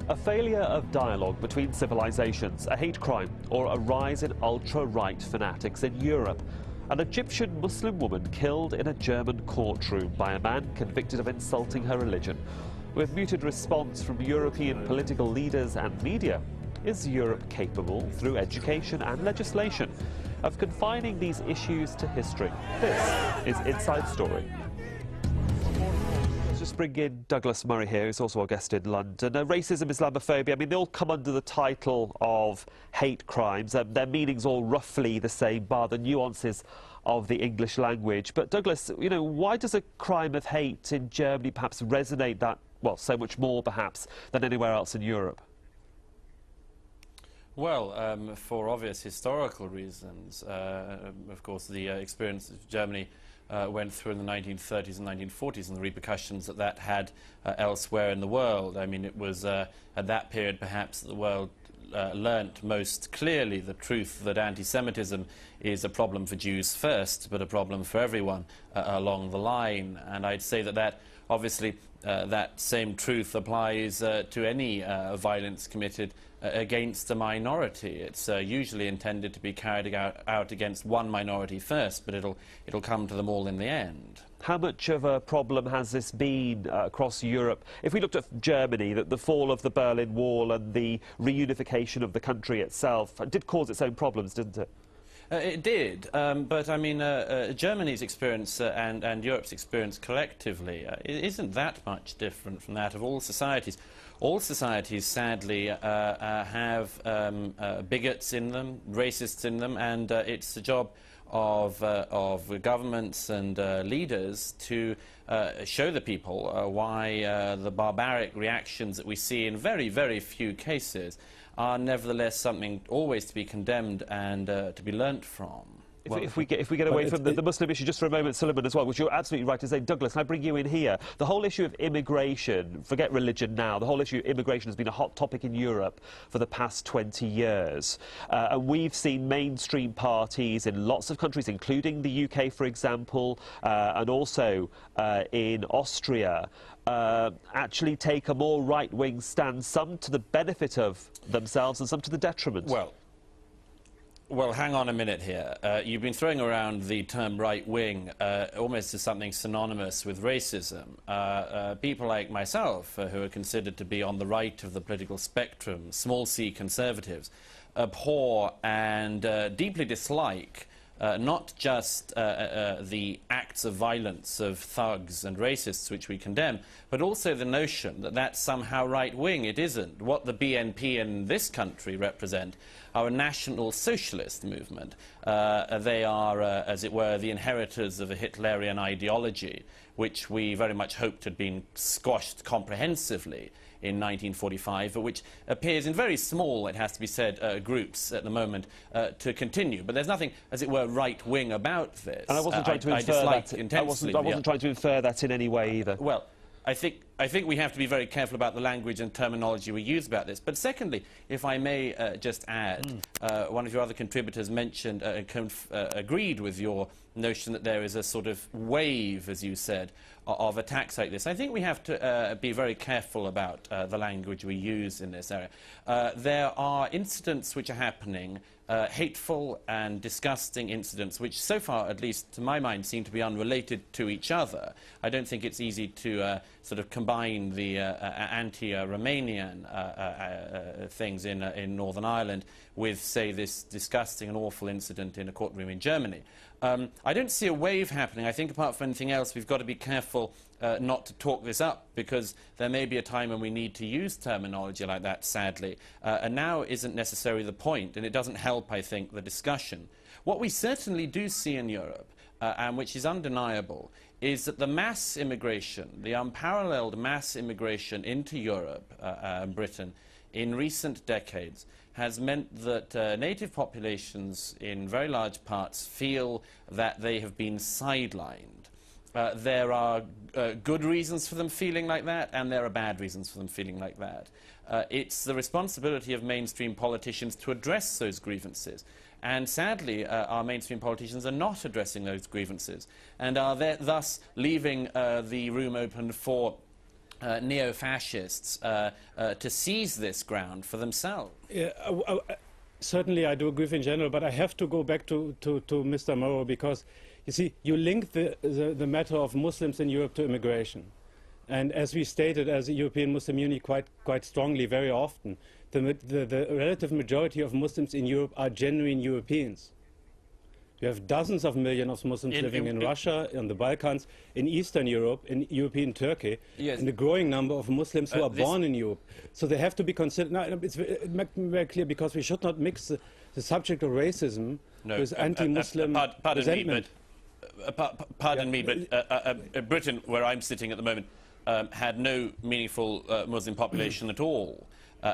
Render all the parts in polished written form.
A failure of dialogue between civilizations, a hate crime, or a rise in ultra-right fanatics in Europe. An Egyptian Muslim woman killed in a German courtroom by a man convicted of insulting her religion. With muted response from European political leaders and media, is Europe capable, through education and legislation, of confining these issues to history? This is Inside Story. Let's just bring in Douglas Murray here, who's also our guest in London. Racism, Islamophobia, I mean, they all come under the title of hate crimes. Their meaning's all roughly the same, bar the nuances of the English language. But Douglas, you know, why does a crime of hate in Germany perhaps resonate that, well, so much more perhaps than anywhere else in Europe? Well, for obvious historical reasons. Of course, the experience of Germany went through in the 1930s and 1940s and the repercussions that that had elsewhere in the world. I mean, it was at that period perhaps the world learnt most clearly the truth that anti-Semitism is a problem for Jews first, but a problem for everyone along the line. And I'd say that obviously that same truth applies to any violence committed against a minority. It's usually intended to be carried out against one minority first, but it'll come to them all in the end. How much of a problem has this been across Europe? If we looked at Germany, the fall of the Berlin Wall and the reunification of the country itself did cause its own problems, didn't it? It did, but I mean, Germany's experience and Europe's experience collectively isn't that much different from that of all societies. All societies, sadly, have bigots in them, racists in them, and it's the job of governments and leaders to show the people why the barbaric reactions that we see in very, very few cases are nevertheless something always to be condemned and to be learnt from. If we get away from the Muslim issue just for a moment, Suleiman, as well, which you're absolutely right to say, Douglas, can I bring you in here? The whole issue of immigration, forget religion now, the whole issue of immigration has been a hot topic in Europe for the past 20 years. And we've seen mainstream parties in lots of countries, including the UK, for example, and also in Austria, actually take a more right-wing stance, some to the benefit of themselves and some to the detriment. Well, hang on a minute here. You've been throwing around the term right-wing almost as something synonymous with racism. People like myself, who are considered to be on the right of the political spectrum, small c conservatives, abhor and deeply dislike not just the acts of violence of thugs and racists, which we condemn, but also the notion that that's somehow right-wing. It isn't. What the BNP in this country represent are a national socialist movement. They are, as it were, the inheritors of a Hitlerian ideology, which we very much hoped had been squashed comprehensively in 1945, but which appears in very small, it has to be said, groups at the moment to continue. But there's nothing, as it were, right-wing about this. And I wasn't trying to infer that. I wasn't trying to infer that in any way either. Well, I think we have to be very careful about the language and terminology we use about this. But secondly, if I may just add, one of your other contributors mentioned, agreed with your notion that there is a sort of wave, as you said, of attacks like this. I think we have to be very careful about the language we use in this area. There are incidents which are happening, hateful and disgusting incidents, which so far, at least to my mind, seem to be unrelated to each other. I don't think it's easy to sort of combine the anti-Romanian things in Northern Ireland with, say, this disgusting and awful incident in a courtroom in Germany. I don't see a wave happening. I think apart from anything else, we've got to be careful not to talk this up, because there may be a time when we need to use terminology like that, sadly. And now isn't necessarily the point, and it doesn't help, I think, the discussion. What we certainly do see in Europe, and which is undeniable, is that the mass immigration, the unparalleled mass immigration into Europe and Britain in recent decades has meant that native populations in very large parts feel that they have been sidelined. There are good reasons for them feeling like that, and there are bad reasons for them feeling like that. It's the responsibility of mainstream politicians to address those grievances. And sadly, our mainstream politicians are not addressing those grievances and are thus leaving the room open for neo-fascists to seize this ground for themselves. Yeah, certainly I do agree with in general, but I have to go back to Mr. Marwa, because, you see, you link the matter of Muslims in Europe to immigration. And as we stated as a European Muslim Union quite strongly very often, the relative majority of Muslims in Europe are genuine Europeans. You have dozens of millions of Muslims living in Russia, in the Balkans, in Eastern Europe, in European Turkey, yes, and a growing number of Muslims who are born in Europe. So they have to be considered. Now, it's very clear, because we should not mix the subject of racism with anti-Muslim resentment. Pardon me, but Britain, where I'm sitting at the moment, had no meaningful Muslim population at all.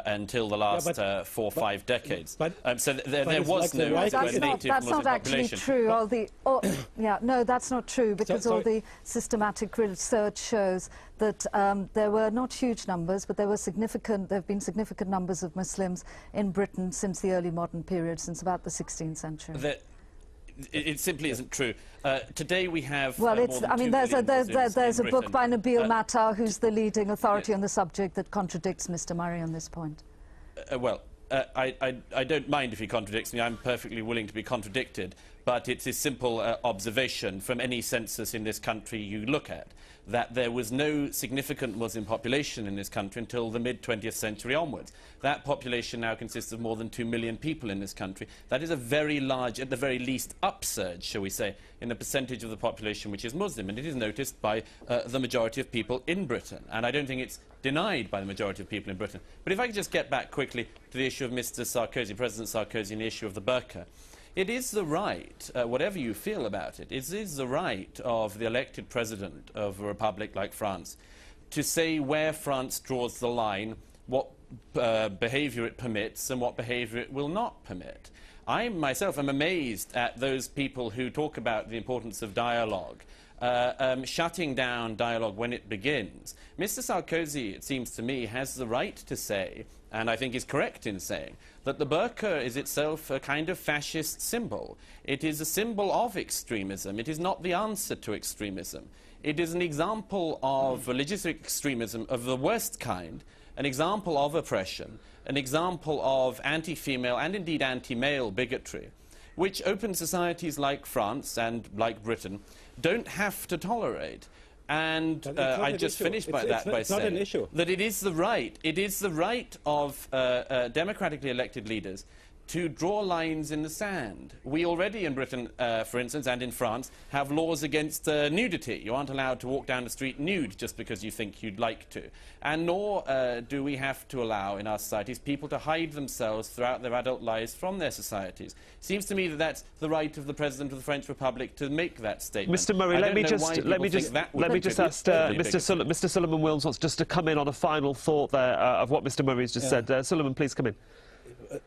Until the last 4 or 5 decades. So there was no native Muslim population. That's not actually true. No, that's not true, because all the systematic research shows that there were not huge numbers, but there have been significant numbers of Muslims in Britain since the early modern period, since about the 16th century. It simply isn't true. Today we have. Well, there's a book by Nabil Matar, who's the leading authority on the subject, that contradicts Mr. Murray on this point. I don't mind if he contradicts me. I'm perfectly willing to be contradicted. But it's a simple observation from any census in this country you look at, that there was no significant Muslim population in this country until the mid-20th century onwards. That population now consists of more than 2 million people in this country. That is a very large, at the very least, upsurge, shall we say, in the percentage of the population which is Muslim, and it is noticed by the majority of people in Britain. And I don't think it's denied by the majority of people in Britain. But if I could just get back quickly to the issue of Mr. Sarkozy, President Sarkozy, and the issue of the burqa. It is the right, whatever you feel about it, it is the right of the elected president of a republic like France to say where France draws the line, what behaviour it permits and what behaviour it will not permit. I myself am amazed at those people who talk about the importance of dialogue, shutting down dialogue when it begins. Mr. Sarkozy, it seems to me, has the right to say, and I think is correct in saying, that the burqa is itself a kind of fascist symbol. It is a symbol of extremism. It is not the answer to extremism. It is an example of religious extremism of the worst kind, an example of oppression, an example of anti-female and indeed anti-male bigotry, which open societies like France and like Britain don't have to tolerate. And I just finished by saying that it is the right of democratically elected leaders to draw lines in the sand. We already in Britain, for instance, and in France, have laws against nudity. You aren't allowed to walk down the street nude just because you think you'd like to. And nor do we have to allow in our societies people to hide themselves throughout their adult lives from their societies. Seems to me that that's the right of the President of the French Republic to make that statement. Mr. Murray, let me just ask Mr. Suleiman Wilms wants just to come in on a final thought there of what Mr. Murray has just said. Suleiman, please come in.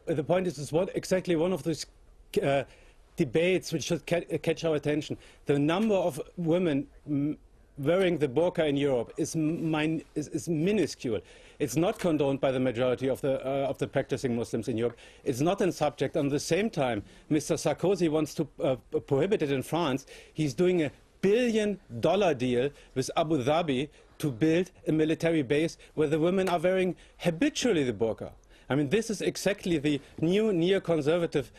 The point is exactly one of those debates which should catch our attention. The number of women wearing the burqa in Europe is minuscule. It's not condoned by the majority of the practicing Muslims in Europe. It's not a subject. At the same time, Mr. Sarkozy wants to prohibit it in France. He's doing a $1 billion deal with Abu Dhabi to build a military base where the women are wearing habitually the burqa. I mean, this is exactly the new neoconservative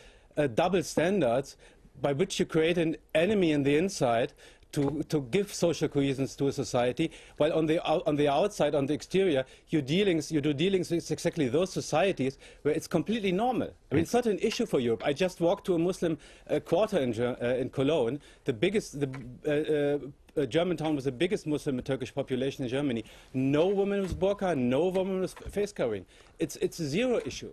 double standards by which you create an enemy in the inside to give social cohesion to a society, while on the outside, on the exterior, you do dealings with exactly those societies where it's completely normal. I mean, it's not an issue for Europe. I just walked to a Muslim quarter in Cologne, German town with the biggest Muslim and Turkish population in Germany. No woman with burqa, no woman with face covering. It's a zero issue.